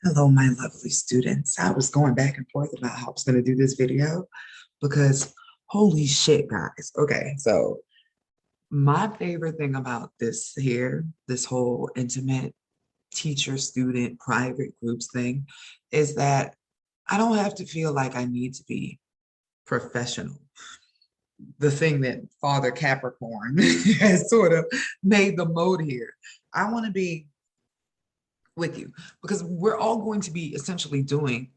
Hello, my lovely students. I was going back and forth about how I was going to do this video because holy shit, guys. Okay, so my favorite thing about this here, this whole intimate teacher student private groups thing, is that I don't have to feel like I need to be professional. The thing that Father Capricorn has sort of made the mode here. I want to be with you because we're all going to be essentially doing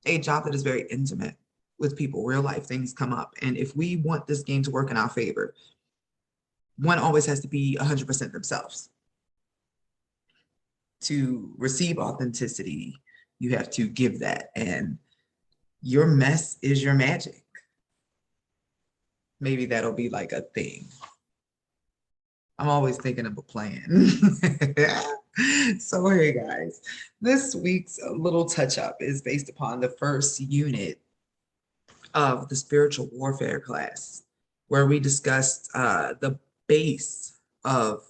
a job that is very intimate with people. Real life things come up. And if we want this game to work in our favor, one always has to be 100% themselves. To receive authenticity, you have to give that. And your mess is your magic. Maybe that'll be like a thing. I'm always thinking of a plan. So hey guys, this week's little touch up is based upon the first unit of the spiritual warfare class, where we discussed the base of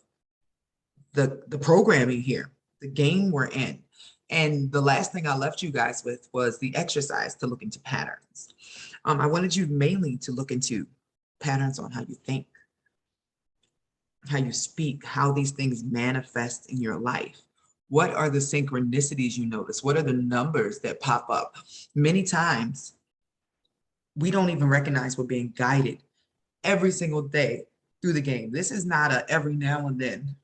the programming here, the game we're in. And the last thing I left you guys with was the exercise to look into patterns. I wanted you mainly to look into patterns on how you think, how you speak, how these things manifest in your life. What are the synchronicities you notice? What are the numbers that pop up? Many times, we don't even recognize we're being guided every single day through the game. This is not a every now and then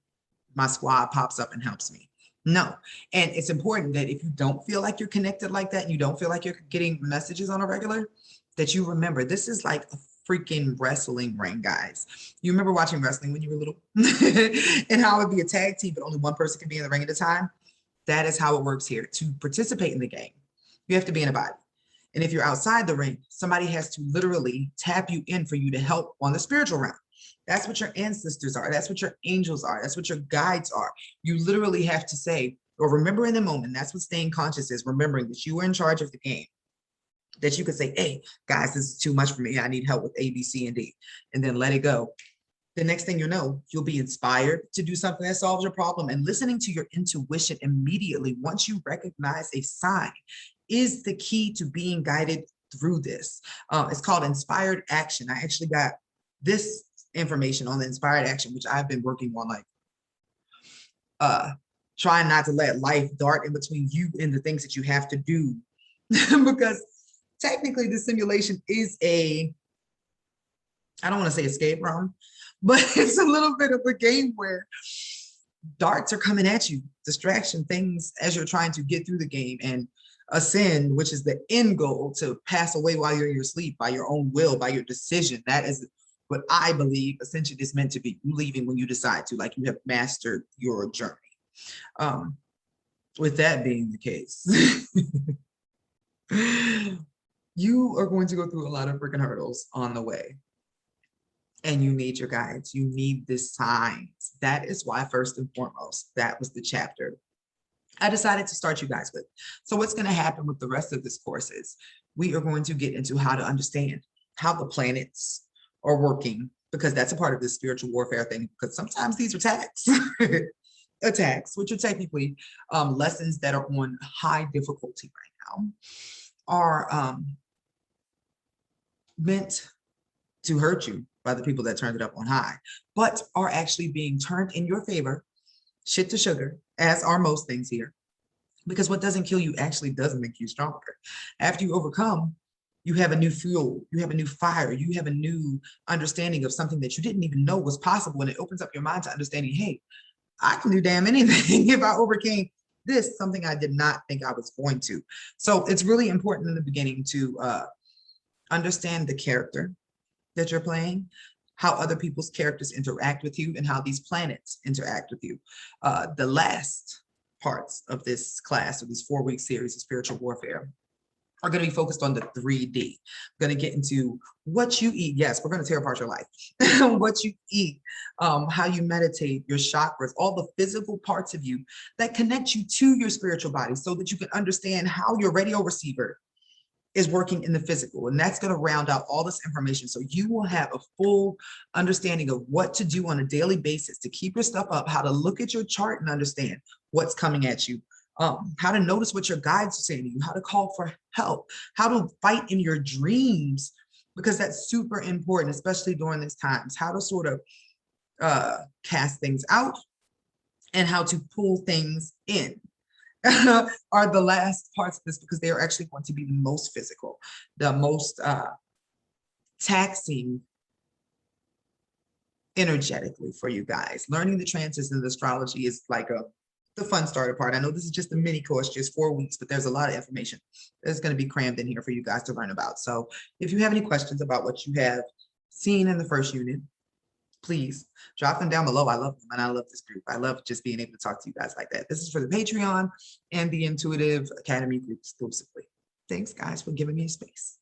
my squad pops up and helps me. No. And it's important that if you don't feel like you're connected like that, and you don't feel like you're getting messages on a regular, that you remember this is like a freaking wrestling ring, guys. You remember watching wrestling when you were little and how it would be a tag team, but only one person can be in the ring at a time? That is how it works here. To participate in the game, you have to be in a body. And if you're outside the ring, somebody has to literally tap you in for you to help on the spiritual realm. That's what your ancestors are. That's what your angels are. That's what your guides are. You literally have to say, or remember in the moment. That's what staying conscious is, remembering that you are in charge of the game. That you could say, hey, guys, this is too much for me. I need help with A, B, C, and D. And then let it go. The next thing you know, you'll be inspired to do something that solves your problem. And listening to your intuition immediately, once you recognize a sign, is the key to being guided through this. It's called inspired action. I actually got this information on the inspired action, which I've been working on, like trying not to let life dart in between you and the things that you have to do. Because technically the simulation is I don't want to say escape room, but it's a little bit of a game where darts are coming at you, distraction things as you're trying to get through the game, and ascend, which is the end goal, to pass away while you're in your sleep by your own will, by your decision. That is what I believe ascension is meant to be. You leaving when you decide to, like you have mastered your journey. With that being the case, you are going to go through a lot of freaking hurdles on the way. And you need your guides. You need the signs. That is why, first and foremost, that was the chapter I decided to start you guys with. So what's going to happen with the rest of this course is we are going to get into how to understand how the planets are working, because that's a part of this spiritual warfare thing, because sometimes these are attacks, attacks, which are technically lessons that are on high difficulty right now, are meant to hurt you by the people that turned it up on high, but are actually being turned in your favor, shit to sugar, as are most things here. Because what doesn't kill you actually doesn't make you stronger. After you overcome, you have a new fuel, you have a new fire, you have a new understanding of something that you didn't even know was possible. And it opens up your mind to understanding, hey, I can do damn anything if I overcame this, something I did not think I was going to. So it's really important in the beginning to understand the character that you're playing, how other people's characters interact with you, and how these planets interact with you. The last parts of this class, or this 4-week series of spiritual warfare, are going to be focused on the 3D. We're going to get into what you eat. Yes, we're going to tear apart your life. What you eat, how you meditate, your chakras, all the physical parts of you that connect you to your spiritual body, so that you can understand how your radio receiver is working in the physical. And that's going to round out all this information. So you will have a full understanding of what to do on a daily basis to keep your stuff up, how to look at your chart and understand what's coming at you how to notice what your guides are saying to you, how to call for help, how to fight in your dreams, because that's super important, especially during these times, how to sort of cast things out and how to pull things in are the last parts of this, because they are actually going to be the most physical, the most taxing energetically for you guys. Learning the transits and the astrology is like the fun starter part. I know this is just a mini course, just 4 weeks, but there's a lot of information that's going to be crammed in here for you guys to learn about. So if you have any questions about what you have seen in the first unit, please drop them down below. I love them and I love this group. I love just being able to talk to you guys like that. This is for the Patreon and the Intuitive Academy group exclusively. Thanks guys for giving me a space.